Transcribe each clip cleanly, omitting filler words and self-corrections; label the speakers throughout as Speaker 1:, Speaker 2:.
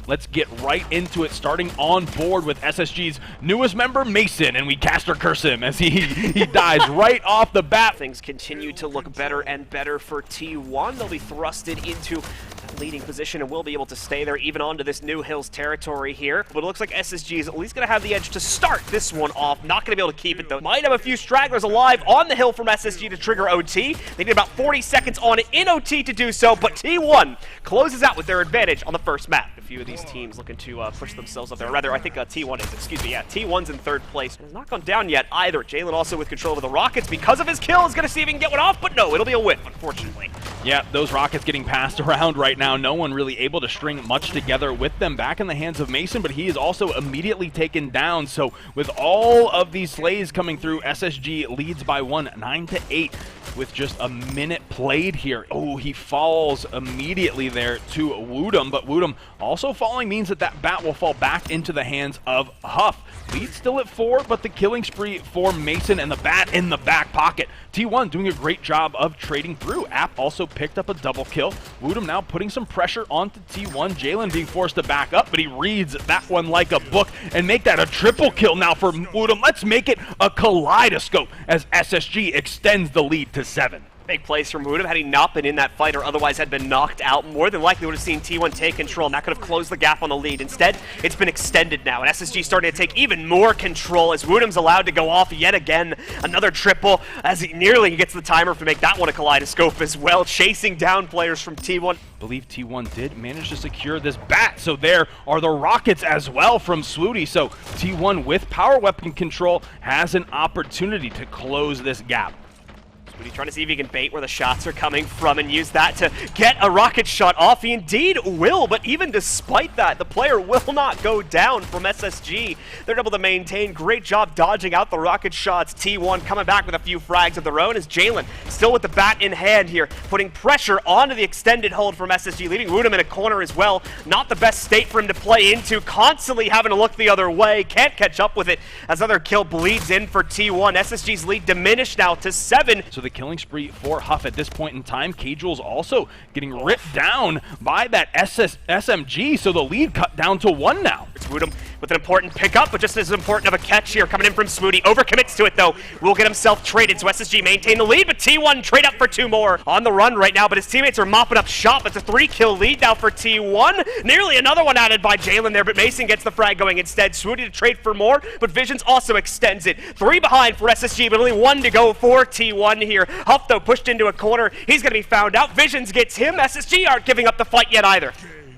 Speaker 1: let's get right into it, starting on board with SSG's newest member, Mason, and we caster curse him as he dies right off the bat.
Speaker 2: Things continue to look better and better for T1. They'll be thrusted into leading position and will be able to stay there even onto this new Hills territory here. But it looks like SSG is at least going to have the edge to start this one off. Not going to be able to keep it though. Might have a few stragglers alive on the hill from SSG to trigger OT. They need about 40 seconds on it in OT to do so, but T1 closes out with their advantage on the first map. A few of these teams looking to push themselves up there. Rather, I think T1 is, excuse me, yeah, T1's in third place. It's not gone down yet either. Jalen also with control of the Rockets because of his kill is going to see if he can get one off, but no, it'll be a whiff, unfortunately.
Speaker 1: Yeah, those Rockets getting passed around right now. No one really able to string much together with them. Back in the hands of Mason, but he is also immediately taken down. So with all of these slays coming through, SSG leads by 9-8 with just a minute played here. Oh, he falls immediately there to Wutum, but Wutum also falling means that that bat will fall back into the hands of Huff. Lead still at 4, but the killing spree for Mason and the bat in the back pocket. T1 doing a great job of trading through. App also picked up a double kill. Wutum now putting some pressure onto T1. Jalen being forced to back up, but he reads that one like a book and make that a triple kill now for Wutum. Let's make it a kaleidoscope as SSG extends the lead to 7.
Speaker 2: Big plays from Wutum. Had he not been in that fight or otherwise had been knocked out, more than likely would have seen T1 take control, and that could have closed the gap on the lead. Instead, it's been extended now, and SSG starting to take even more control as Wutum's allowed to go off yet again. Another triple as he nearly gets the timer to make that one a kaleidoscope as well, chasing down players from T1.
Speaker 1: I believe T1 did manage to secure this bat, so there are the Rockets as well from Swooty. So T1 with power weapon control has an opportunity to close this gap.
Speaker 2: He's trying to see if he can bait where the shots are coming from and use that to get a rocket shot off. He indeed will, but even despite that, the player will not go down from SSG. They're able to maintain. Great job dodging out the rocket shots. T1 coming back with a few frags of their own as Jalen still with the bat in hand here, putting pressure onto the extended hold from SSG, leaving Wutum in a corner as well. Not the best state for him to play into, constantly having to look the other way. Can't catch up with it as another kill bleeds in for T1. SSG's lead diminished now to 7.
Speaker 1: So the killing spree for Huff at this point in time. Kjewls also getting ripped down by that SMG, so the lead cut down to 1 now.
Speaker 2: It's Wutum with an important pickup, but just as important of a catch here coming in from Smooty. Overcommits to it though. Will get himself traded, so SSG maintain the lead, but T1 trade up for 2 more. On the run right now, but his teammates are mopping up shop. It's a 3-kill lead now for T1. Nearly another one added by Jalen there, but Mason gets the frag going instead. Smooty to trade for more, but Visions also extends it. 3 behind for SSG, but only 1 to go for T1 here. Huff though pushed into a corner. He's going to be found out. Visions gets him. SSG aren't giving up the fight yet either.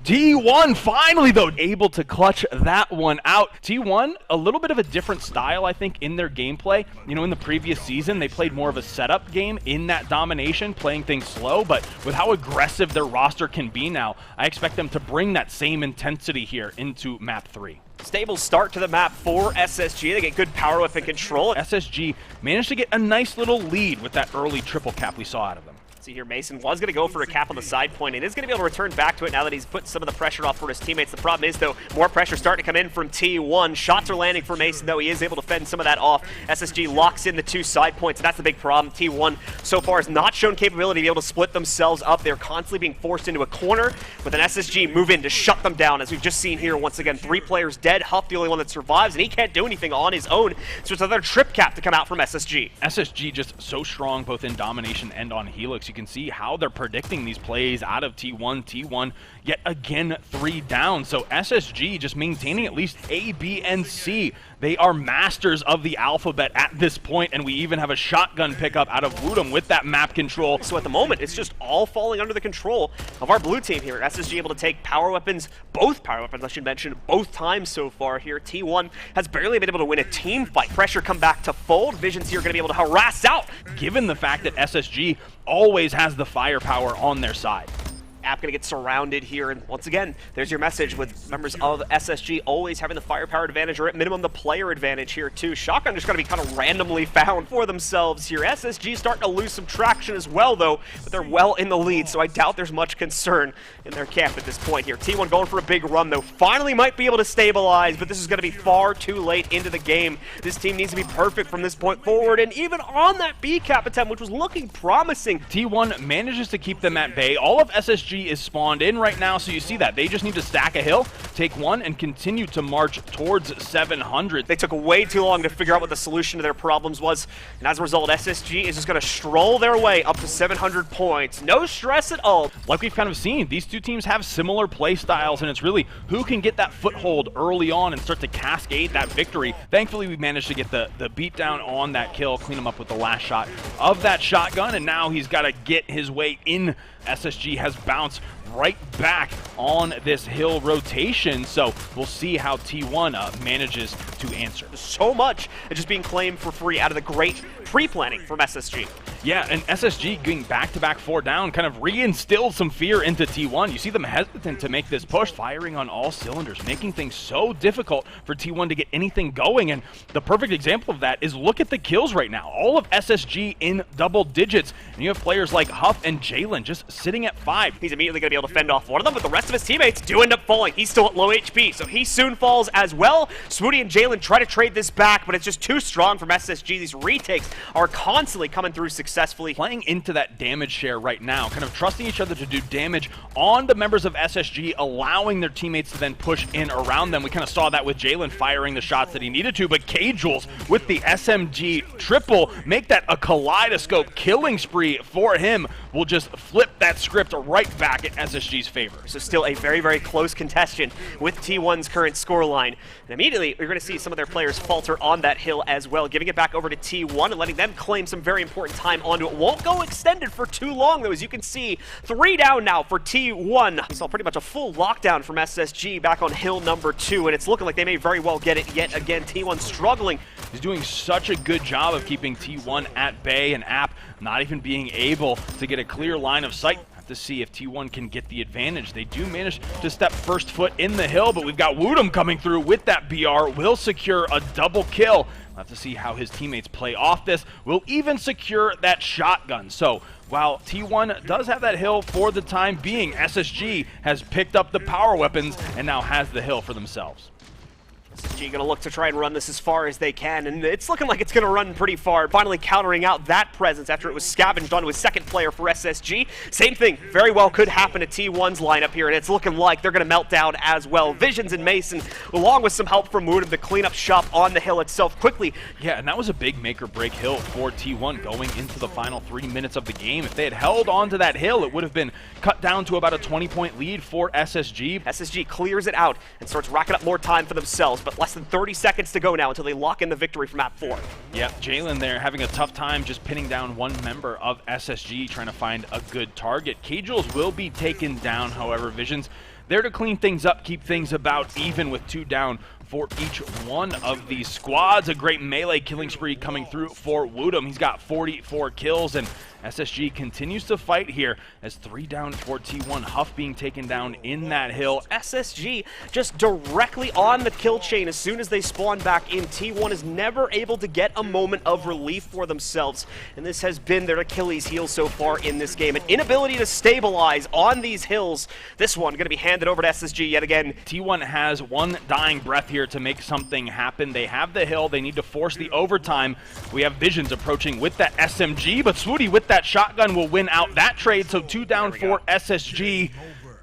Speaker 1: T1 finally, though, able to clutch that one out. T1, a little bit of a different style, I think, in their gameplay. You know, in the previous season, they played more of a setup game in that domination, playing things slow, but with how aggressive their roster can be now, I expect them to bring that same intensity here into map 3.
Speaker 2: Stable start to the map for SSG. They get good power weapon control.
Speaker 1: SSG managed to get a nice little lead with that early triple cap we saw out of them.
Speaker 2: See here, Mason was going to go for a cap on the side point and is going to be able to return back to it now that he's put some of the pressure off for his teammates. The problem is, though, more pressure starting to come in from T1. Shots are landing for Mason, though. He is able to fend some of that off. SSG locks in the 2 side points, and that's the big problem. T1 so far has not shown capability to be able to split themselves up. They're constantly being forced into a corner with an SSG move in to shut them down, as we've just seen here. Once again, 3 players dead. Huff the only one that survives, and he can't do anything on his own. So it's another trip cap to come out from SSG.
Speaker 1: SSG just so strong both in domination and on Helix. You can see how they're predicting these plays out of T1 yet again 3 down. So SSG just maintaining at least A, B, and C. They are masters of the alphabet at this point, and we even have a shotgun pickup out of Wutum with that map control.
Speaker 2: So at the moment, it's just all falling under the control of our blue team here. SSG able to take power weapons, both power weapons, I should mention, both times so far here. T1 has barely been able to win a team fight. Pressure come back to fold. Visions here going to be able to harass out.
Speaker 1: Given the fact that SSG always has the firepower on their side.
Speaker 2: App going to get surrounded here, and once again, there's your message with members of SSG always having the firepower advantage, or at minimum the player advantage here too. Shotgun just going to be kind of randomly found for themselves here. SSG starting to lose some traction as well though, but they're well in the lead, so I doubt there's much concern in their camp at this point here. T1 going for a big run though, finally might be able to stabilize, but this is going to be far too late into the game. This team needs to be perfect from this point forward, and even on that B cap attempt, which was looking promising.
Speaker 1: T1 manages to keep them at bay. All of SSG is spawned in right now, so you see that. They just need to stack a hill take one and continue to march towards 700.
Speaker 2: They took way too long to figure out what the solution to their problems was, and as a result, SSG is just going to stroll their way up to 700 points. No stress at all.
Speaker 1: Like we've kind of seen, these two teams have similar play styles, and it's really who can get that foothold early on and start to cascade that victory. Thankfully, we managed to get the beatdown on that kill, clean him up with the last shot of that shotgun, and now he's got to get his way in. SSG has bounced right back on this hill rotation, so we'll see how T1 manages to answer.
Speaker 2: So much is just being claimed for free out of the great pre-planning from SSG.
Speaker 1: Yeah, and SSG going back-to-back 4 down kind of reinstilled some fear into T1. You see them hesitant to make this push, firing on all cylinders, making things so difficult for T1 to get anything going, and the perfect example of that is look at the kills right now. All of SSG in double digits, and you have players like Huff and Jalen just sitting at 5.
Speaker 2: He's immediately going to be able to fend off one of them, but the rest of his teammates do end up falling. He's still at low HP, so he soon falls as well. Swooty and Jalen try to trade this back, but it's just too strong from SSG. These retakes are constantly coming through successfully.
Speaker 1: Playing into that damage share right now, kind of trusting each other to do damage on the members of SSG, allowing their teammates to then push in around them. We kind of saw that with Jalen firing the shots that he needed to, but Kjewls with the SMG triple, make that a kaleidoscope killing spree for him, will just flip that script right back in SSG's favor.
Speaker 2: So still a very, very close contention with T1's current scoreline. And immediately, you're going to see some of their players falter on that hill as well, giving it back over to T1 and letting them claim some very important time onto it. Won't go extended for too long, though, as you can see. 3 down now for T1. We saw pretty much a full lockdown from SSG back on hill number 2, and it's looking like they may very well get it yet again. T1 struggling.
Speaker 1: He's doing such a good job of keeping T1 at bay, and App not even being able to get a clear line of sight. To see if T1 can get the advantage. They do manage to step first foot in the hill, but we've got Wutum coming through with that BR, will secure a double kill. We'll have to see how his teammates play off this. Will even secure that shotgun. So while T1 does have that hill for the time being, SSG has picked up the power weapons and now has the hill for themselves.
Speaker 2: SSG going to look to try and run this as far as they can, and it's looking like it's going to run pretty far, finally countering out that presence after it was scavenged onto his second player for SSG. Same thing very well could happen to T1's lineup here, and it's looking like they're going to melt down as well. Visions and Mason, along with some help from Wutum to clean up shop on the hill itself quickly.
Speaker 1: Yeah, and that was a big make-or-break hill for T1 going into the final 3 minutes of the game. If they had held on to that hill, it would have been cut down to about a 20-point lead for SSG.
Speaker 2: SSG clears it out and starts racking up more time for themselves, but less than 30 seconds to go now until they lock in the victory from map 4.
Speaker 1: Yep, Jalen there having a tough time just pinning down one member of SSG, trying to find a good target. Kjewls will be taken down, however. Visions there to clean things up, keep things about even with 2 down for each one of these squads. A great melee killing spree coming through for Wutum. He's got 44 kills, and SSG continues to fight here as 3 down for T1. Huff being taken down in that hill.
Speaker 2: SSG just directly on the kill chain as soon as they spawn back in. T1 is never able to get a moment of relief for themselves, and this has been their Achilles heel so far in this game. An inability to stabilize on these hills. This one going to be handed over to SSG yet again.
Speaker 1: T1 has one dying breath here to make something happen. They have the hill. They need to force the overtime. We have Visions approaching with that SMG, but Swooty with that shotgun will win out that trade, so 2 down for SSG.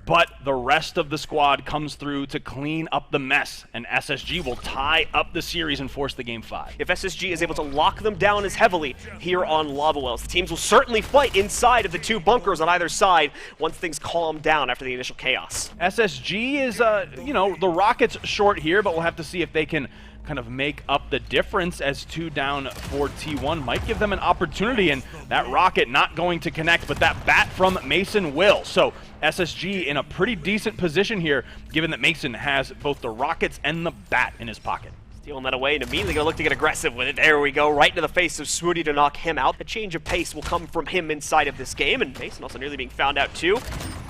Speaker 1: But the rest of the squad comes through to clean up the mess, and SSG will tie up the series and force the game 5.
Speaker 2: If SSG is able to lock them down as heavily here on Lava Wells, the teams will certainly fight inside of the 2 bunkers on either side once things calm down after the initial chaos.
Speaker 1: SSG is, the rocket's short here, but we'll have to see if they can kind of make up the difference, as 2 down for T1 might give them an opportunity, and that rocket not going to connect, but that bat from Mason will. So SSG in a pretty decent position here, given that Mason has both the rockets and the bat in his pocket.
Speaker 2: Stealing that away and immediately going to look to get aggressive with it. There we go, right into the face of Swooty to knock him out. A change of pace will come from him inside of this game, and Mason also nearly being found out too.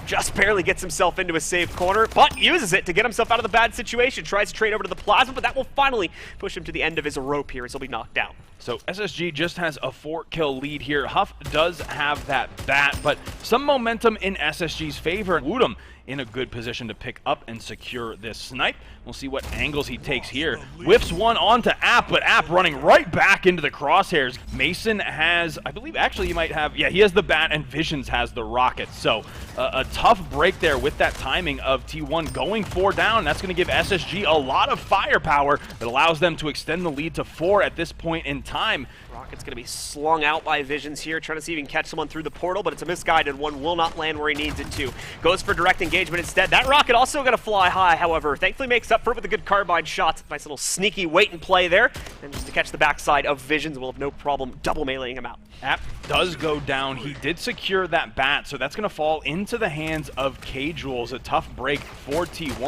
Speaker 2: Just barely gets himself into a safe corner, but uses it to get himself out of the bad situation. Tries to trade over to the plasma, but that will finally push him to the end of his rope here as he'll be knocked down.
Speaker 1: So SSG just has a 4-kill lead here. Huff does have that bat, but some momentum in SSG's favor. Wutum in a good position to pick up and secure this snipe. We'll see what angles he takes here. Whiffs one onto App, but App running right back into the crosshairs. Mason has, I believe, actually he might have, yeah, he has the bat and Visions has the rocket. So a tough break there with that timing of T1 going 4 down. That's going to give SSG a lot of firepower that allows them to extend the lead to 4 at this point in time.
Speaker 2: Rocket's going to be slung out by Visions here, trying to see if he can catch someone through the portal, but it's a misguided one, will not land where he needs it to. Goes for direct engagement instead. That rocket also going to fly high, however. Thankfully makes up for it with a good carbine shot. Nice little sneaky wait and play there. And just to catch the backside of Visions, we'll have no problem double meleeing him out.
Speaker 1: App does go down. He did secure that bat, so that's going to fall into the hands of Kjewls. A tough break for T1.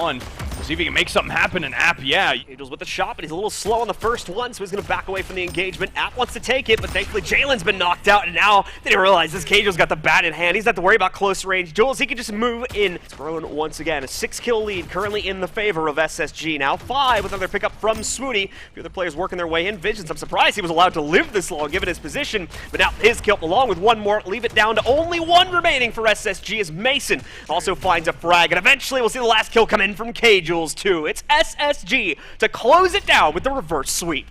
Speaker 1: We'll see if he can make something happen, and App, yeah.
Speaker 2: Kjewls with the shot, but he's a little slow on the first one, so he's going to back away from the engagement. App wants to take it, but thankfully Jalen's been knocked out, and now they didn't realize this Kjewls got the bat in hand. He's not to worry about close range duels. He can just move in. It's grown once again. A 6-kill lead currently in the favor of SSG. Now 5 with another pickup from Swooty. A few other players working their way in. Visions, I'm surprised he was allowed to live this long given his position, but now his kill along with one more, leave it down to only 1 remaining for SSG as Mason also finds a frag, and eventually we'll see the last kill come in from Kjewls too. It's SSG to close it down with the reverse sweep.